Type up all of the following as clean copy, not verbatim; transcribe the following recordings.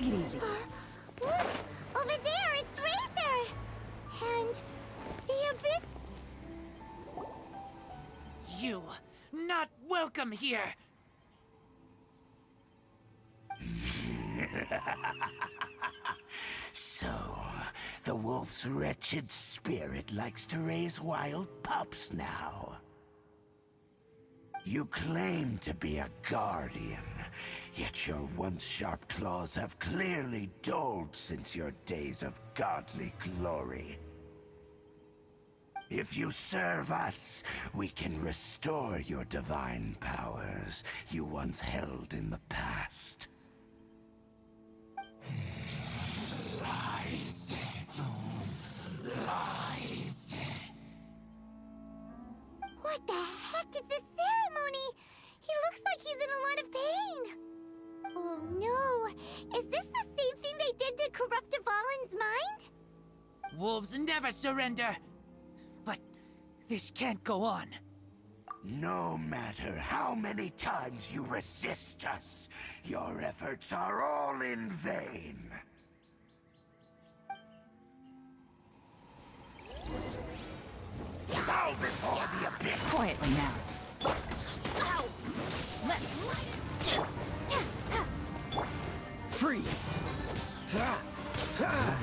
Take it easy. Look! Over there, it's Razor! And the Abyss... You, not welcome here! So, the wolf's wretched spirit likes to raise wild pups now. You claim to be a guardian, yet your once sharp claws have clearly dulled since your days of godly glory. If you serve us, we can restore your divine powers you once held in the past. Lies. Lies. What the heck is this ceremony? He looks like he's in a lot of pain. Oh no! Is this the same thing they did to corrupt Dvalin's mind? Wolves never surrender! But this can't go on. No matter how many times you resist us, your efforts are all in vain. Bow before the abyss! Quietly now. Freeze! The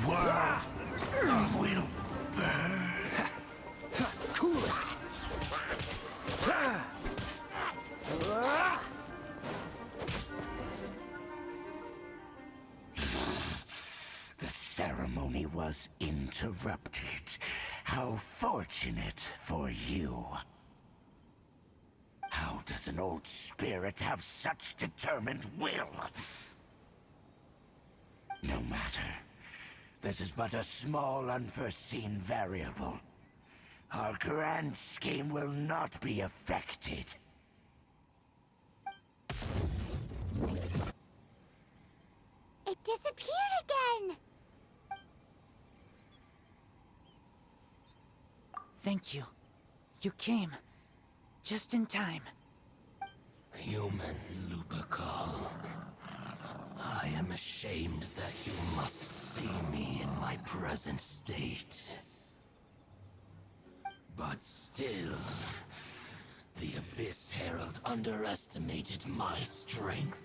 world will burn. Cool it! The ceremony was interrupted. How fortunate for you. How does an old spirit have such determined will? No matter. This is but a small unforeseen variable. Our grand scheme will not be affected. It disappeared again! Thank you. You came. Just in time. Human Lupercal. I am ashamed that you must see me in my present state. But still, the Abyss Herald underestimated my strength.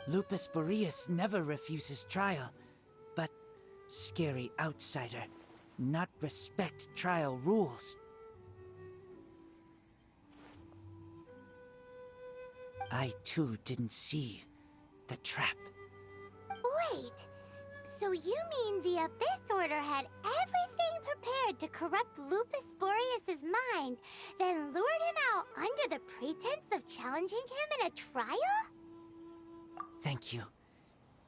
Lupus Boreas never refuses trial, but scary outsider, not respect trial rules. I too didn't see the trap. Wait, so you mean the Abyss Order had everything prepared to corrupt Lupus Boreas' mind, then lured him out under the pretense of challenging him in a trial? Thank you.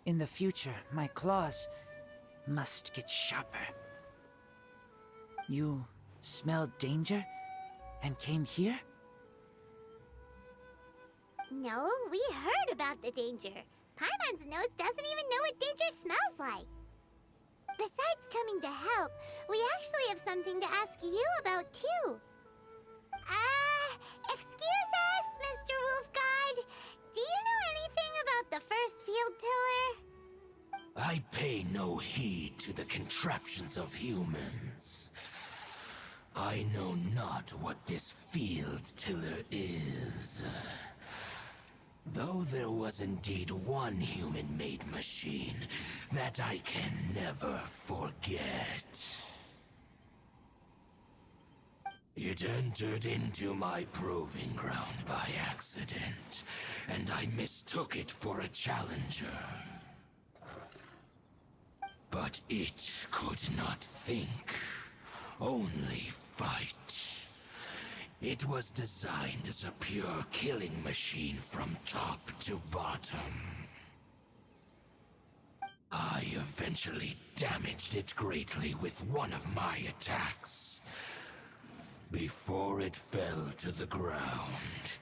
In the future, my claws must get sharper. You smelled danger and came here? No, we heard about the danger. Paimon's nose doesn't even know what danger smells like. Besides coming to help, we actually have something to ask you about too. Excuse us, Mr. Wolf God. Do you know anything about the first field tiller? I pay no heed to the contraptions of humans. I know not what this field tiller is. Though there was indeed one human-made machine that I can never forget. It entered into my proving ground by accident, and I mistook it for a challenger. But it could not think, only fight. It was designed as a pure killing machine from top to bottom. I eventually damaged it greatly with one of my attacks. Before it fell to the ground,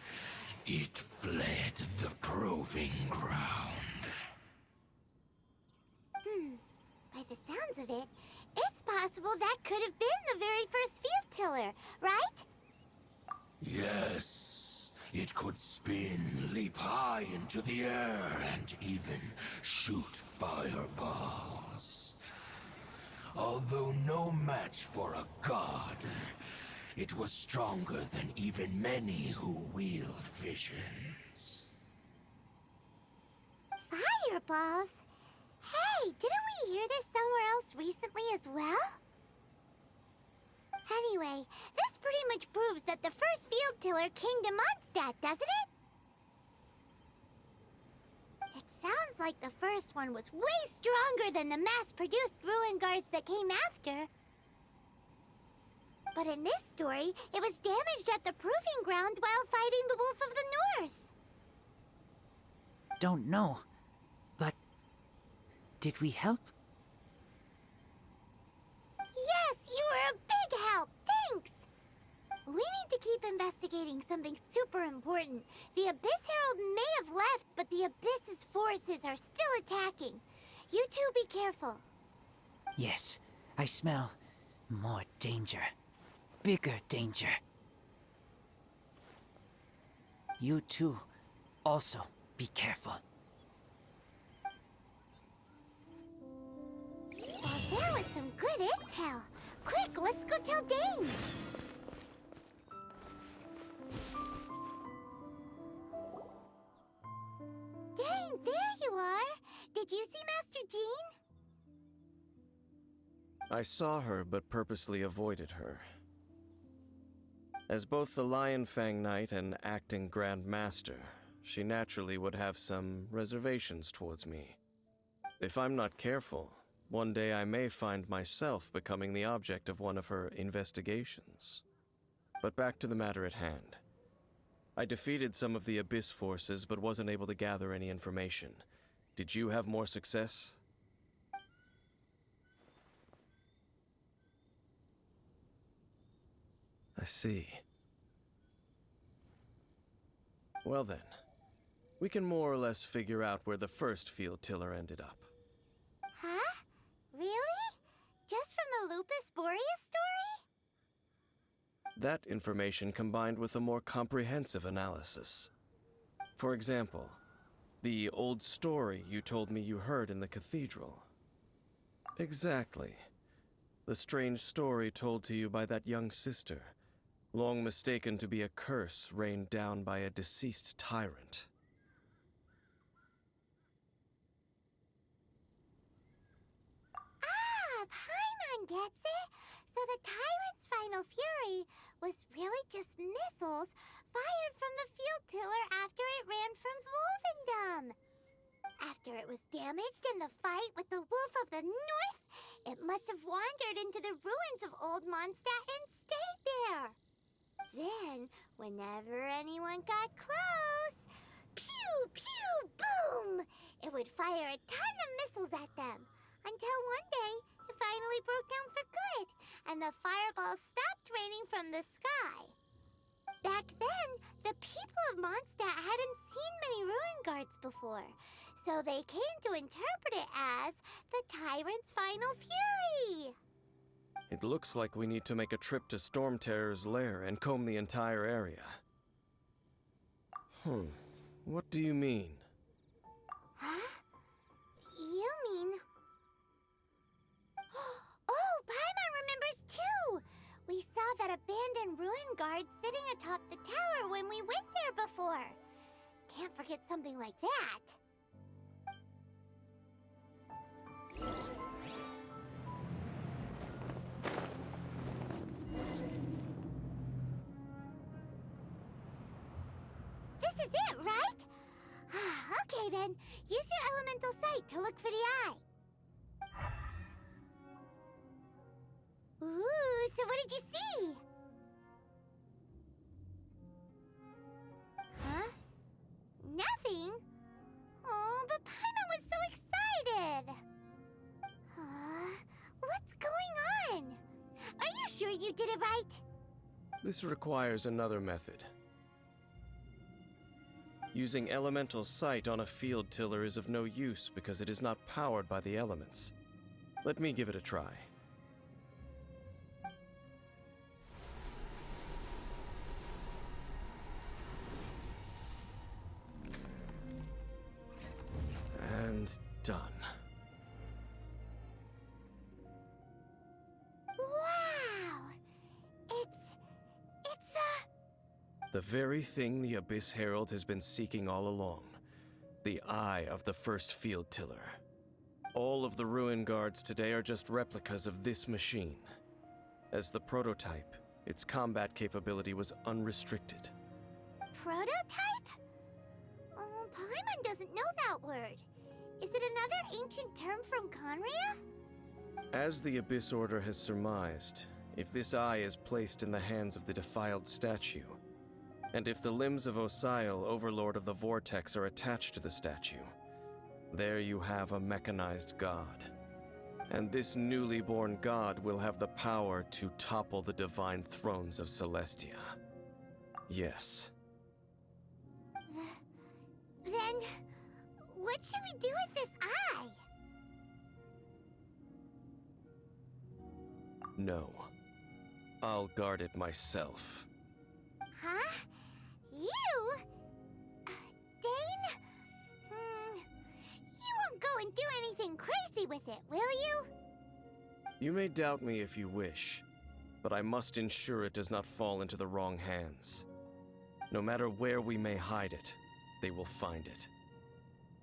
it fled the proving ground. By the sounds of it, it's possible that could have been the very first field tiller, right? Yes, It could spin, leap high into the air, and even shoot fireballs. Although no match for a god, it was stronger than even many who wield visions. Fireballs? Hey, didn't we hear this somewhere else recently as well? Anyway, this pretty much proves that the first field tiller came to Mondstadt, doesn't it? It sounds like the first one was way stronger than the mass-produced ruin guards that came after. But in this story, it was damaged at the proving ground while fighting the Wolf of the North. Don't know, but did we help? Yes, you were a big help. Thanks. We need to keep investigating something super important. The Abyss Herald may have left, but the Abyss's forces are still attacking. You two be careful. Yes, I smell more danger. Bigger danger. You too, also be careful. Well, there was some good intel. Quick, let's go tell Dane. Dane, there you are. Did you see Master Jean? I saw her, but purposely avoided her. As both the Lion Fang Knight and acting Grand Master, she naturally would have some reservations towards me. If I'm not careful, one day I may find myself becoming the object of one of her investigations. But back to the matter at hand. I defeated some of the Abyss forces, but wasn't able to gather any information. Did you have more success? I see. Well then, we can more or less figure out where the first field tiller ended up. Huh? Really? Just from the Lupus Boreas story? That information combined with a more comprehensive analysis. For example, the old story you told me you heard in the cathedral. Exactly. The strange story told to you by that young sister, long mistaken to be a curse rained down by a deceased tyrant. Ah, Paimon gets it. So the tyrant's final fury was really just missiles fired from the field tiller after it ran from Wolvendom. After it was damaged in the fight with the Wolf of the North, it must have wandered into the ruins of Old Mondstadt and stayed there. Then, whenever anyone got close, pew, pew, boom! It would fire a ton of missiles at them, until one day it finally broke down for good, and the fireballs stopped raining from the sky. Back then, the people of Mondstadt hadn't seen many ruin guards before, so they came to interpret it as the tyrant's final fury. It looks like we need to make a trip to Storm Terror's lair and comb the entire area. What do you mean? Huh? You mean... Oh, Paimon remembers too! We saw that abandoned ruin guard sitting atop the tower when we went there before. Can't forget something like that. This is it, right? Okay then, use your elemental sight to look for the eye. Ooh, so what did you see? Huh? Nothing? Oh, but Paimon was so excited! What's going on? Are you sure you did it right? This requires another method. Using elemental sight on a field tiller is of no use because it is not powered by the elements. Let me give it a try. The very thing the Abyss Herald has been seeking all along. The eye of the first field tiller. All of the ruin guards today are just replicas of this machine. As the prototype, its combat capability was unrestricted. Prototype? Oh, Paimon doesn't know that word. Is it another ancient term from Conria? As the Abyss Order has surmised, if this eye is placed in the hands of the defiled statue, and if the limbs of Osial, Overlord of the Vortex, are attached to the statue, there you have a mechanized god. And this newly born god will have the power to topple the divine thrones of Celestia. Yes. Then, what should we do with this eye? No. I'll guard it myself. Huh? You? Dane? You won't go and do anything crazy with it, will you? You may doubt me if you wish, but I must ensure it does not fall into the wrong hands. No matter where we may hide it, they will find it.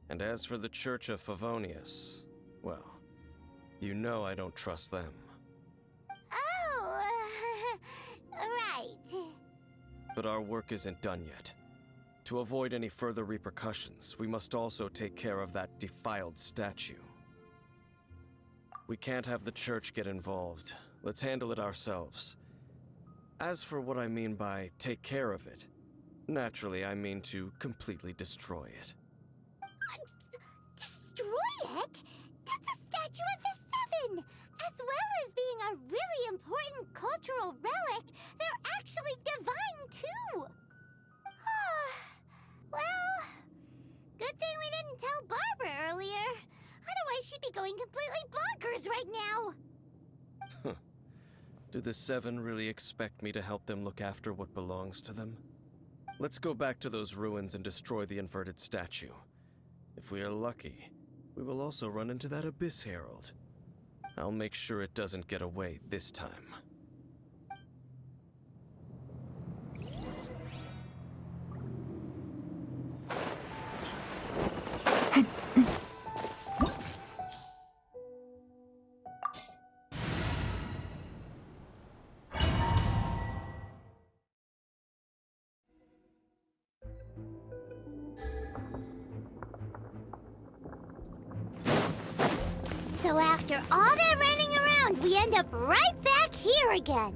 And as for the Church of Favonius, well, you know I don't trust them. Oh, right. But our work isn't done yet. To avoid any further repercussions, we must also take care of that defiled statue. We can't have the church get involved. Let's handle it ourselves. As for what I mean by take care of it, naturally I mean to completely destroy it. Destroy it? That's a statue of the Seven! As well as being a really important cultural relic, they're actually divine too! Well, good thing we didn't tell Barbara earlier. Otherwise she'd be going completely bonkers right now! Do the Seven really expect me to help them look after what belongs to them? Let's go back to those ruins and destroy the inverted statue. If we are lucky, we will also run into that Abyss Herald. I'll make sure it doesn't get away this time. So after all that running around, we end up right back here again.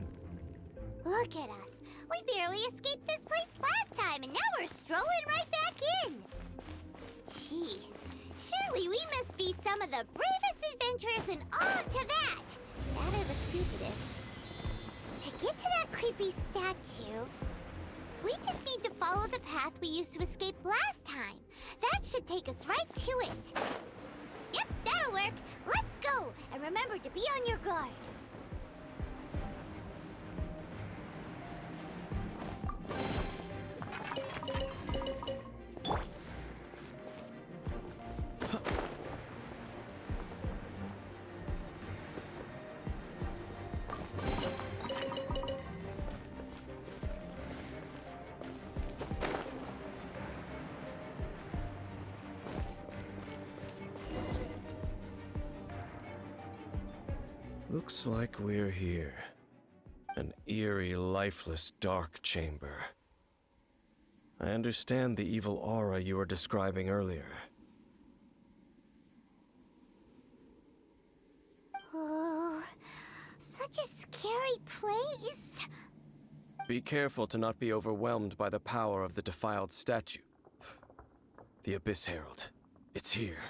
Look at us. We barely escaped this place last time, and now we're strolling right back in. Gee, surely we must be some of the bravest adventurers in all of Teyvat. That or the stupidest. To get to that creepy statue, we just need to follow the path we used to escape last time. That should take us right to it. Yep, that'll work. Let's go! And remember to be on your guard. Looks like we're here. An eerie, lifeless, dark chamber. I understand the evil aura you were describing earlier. Oh, such a scary place. Be careful to not be overwhelmed by the power of the defiled statue. The Abyss Herald. It's here.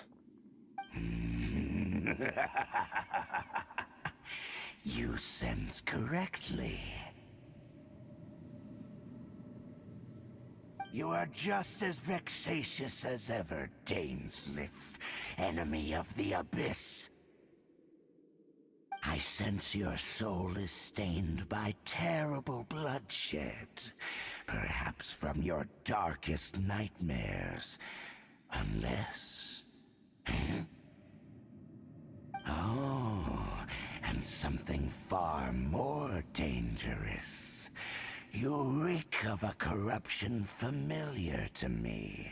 You sense correctly. You are just as vexatious as ever, Dainsliff, enemy of the Abyss. I sense your soul is stained by terrible bloodshed, perhaps from your darkest nightmares, unless... Oh, and something far more dangerous. You reek of a corruption familiar to me.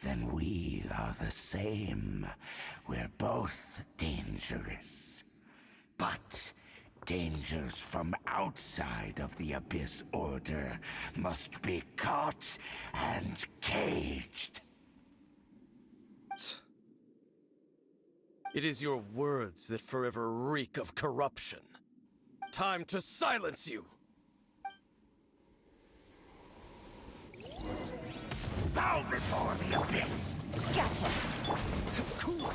Then we are the same. We're both dangerous. But dangers from outside of the Abyss Order must be caught and caged. It is your words that forever reek of corruption. Time to silence you! Bow before the Abyss! Gotcha! Cool.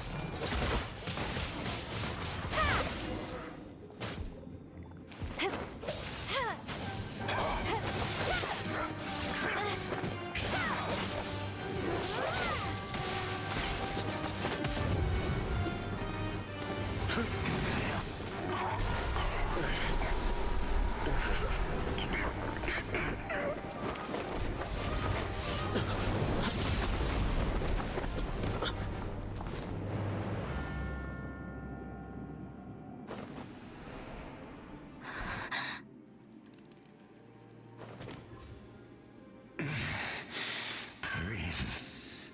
Prince.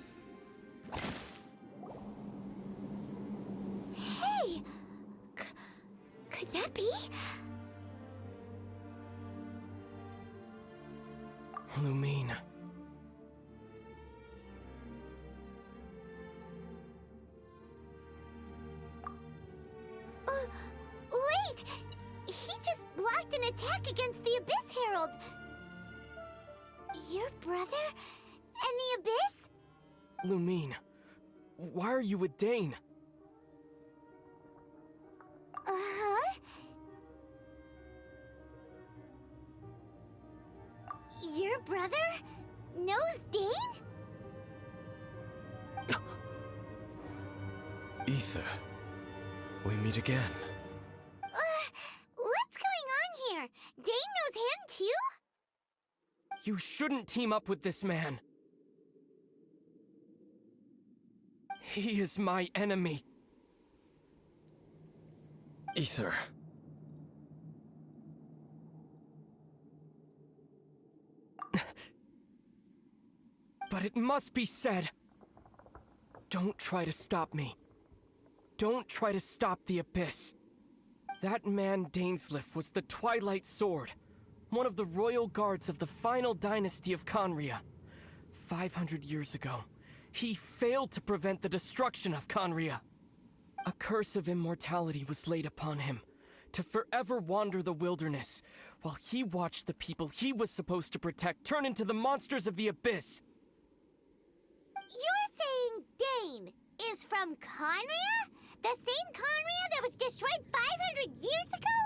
Hey! Could that be? Lumine. Wait! He just blocked an attack against the Abyss Herald! Your brother? And the Abyss? Lumine. Why are you with Dane? Uh-huh. Your brother knows Dane? Ether, we meet again. What's going on here? Dane knows him too? You shouldn't team up with this man. He is my enemy. Ether. But it must be said. Don't try to stop me. Don't try to stop the Abyss. That man Dainsleif was the Twilight Sword, one of the royal guards of the final dynasty of Conria. 500 years ago, he failed to prevent the destruction of Conria. A curse of immortality was laid upon him, to forever wander the wilderness, while he watched the people he was supposed to protect turn into the monsters of the Abyss. You're saying Dane is from Conria? The same Conria that was destroyed 500 years ago?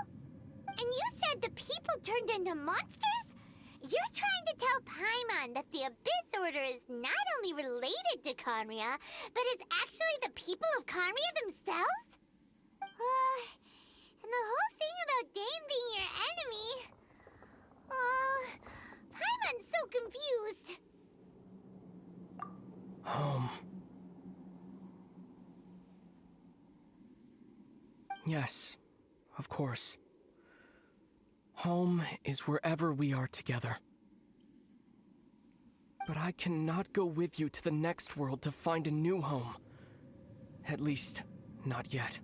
And you said the people turned into monsters? You're trying to tell Paimon that the Abyss Order is not only related to Conria, but is actually the people of Conria themselves? And the whole thing about Dane being your enemy... Paimon's so confused. Home. Yes, of course. Home is wherever we are together. But I cannot go with you to the next world to find a new home. At least, not yet.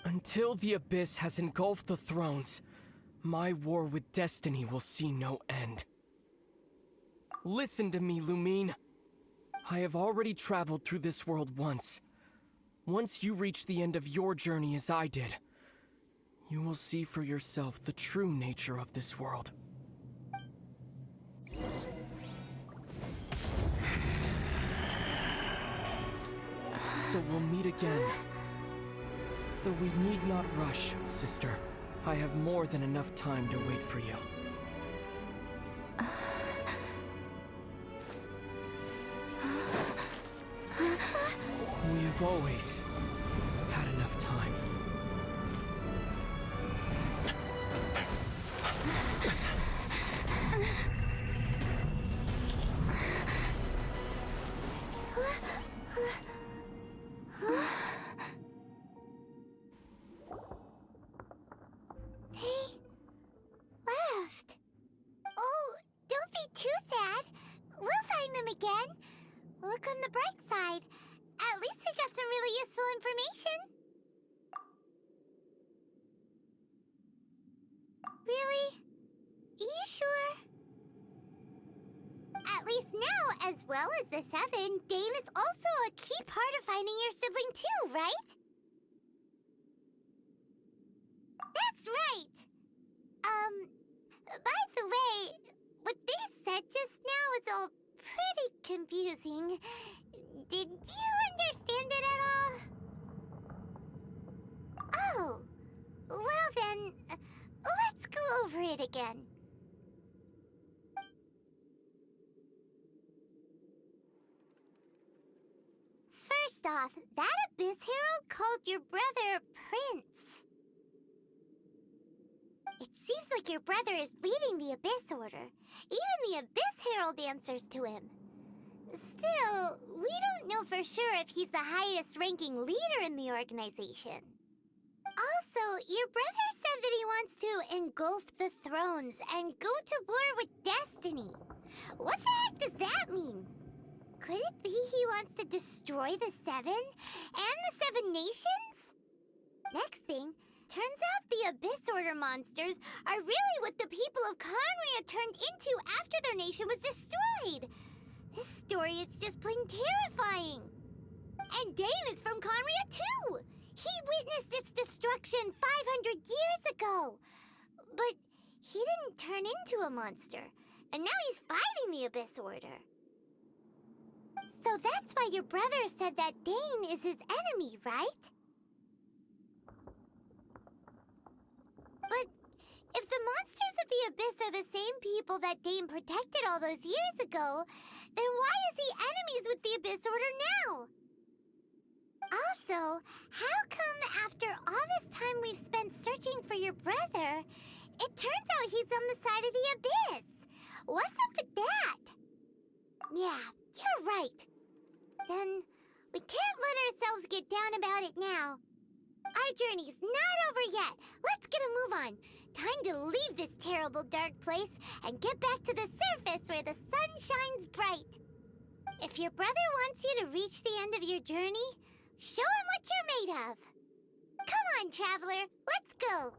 Until the Abyss has engulfed the thrones, my war with destiny will see no end. Listen to me, Lumine. I have already traveled through this world once. Once you reach the end of your journey as I did, you will see for yourself the true nature of this world. So we'll meet again. Though we need not rush, sister. I have more than enough time to wait for you. We have always had enough time. Wow, again. Look on the bright side. At least we got some really useful information. Really? You sure? At least now, as well as the Seven, Dane is also a key part of finding your sibling too, right? That's right! By the way, what they said just now is all pretty confusing. Did you understand it at all? Oh, well then, let's go over it again. First off, that Abyss Herald called your brother Prince. It seems like your brother is leading the Abyss Order. Even the Abyss Herald answers to him. Still, we don't know for sure if he's the highest-ranking leader in the organization. Also, your brother said that he wants to engulf the thrones and go to war with Destiny. What the heck does that mean? Could it be he wants to destroy the Seven and the Seven Nations? Next thing, turns out the Abyss Order monsters are really what the people of Conria turned into after their nation was destroyed. This story is just plain terrifying. And Dane is from Conria too. He witnessed its destruction 500 years ago. But he didn't turn into a monster. And now he's fighting the Abyss Order. So that's why your brother said that Dane is his enemy, right? But if the monsters of the Abyss are the same people that Dane protected all those years ago, then why is he enemies with the Abyss Order now? Also, how come after all this time we've spent searching for your brother, it turns out he's on the side of the Abyss? What's up with that? Yeah, you're right. Then we can't let ourselves get down about it now. Our journey's not over yet. Let's get a move on. Time to leave this terrible dark place and get back to the surface where the sun shines bright. If your brother wants you to reach the end of your journey, show him what you're made of. Come on, traveler. Let's go.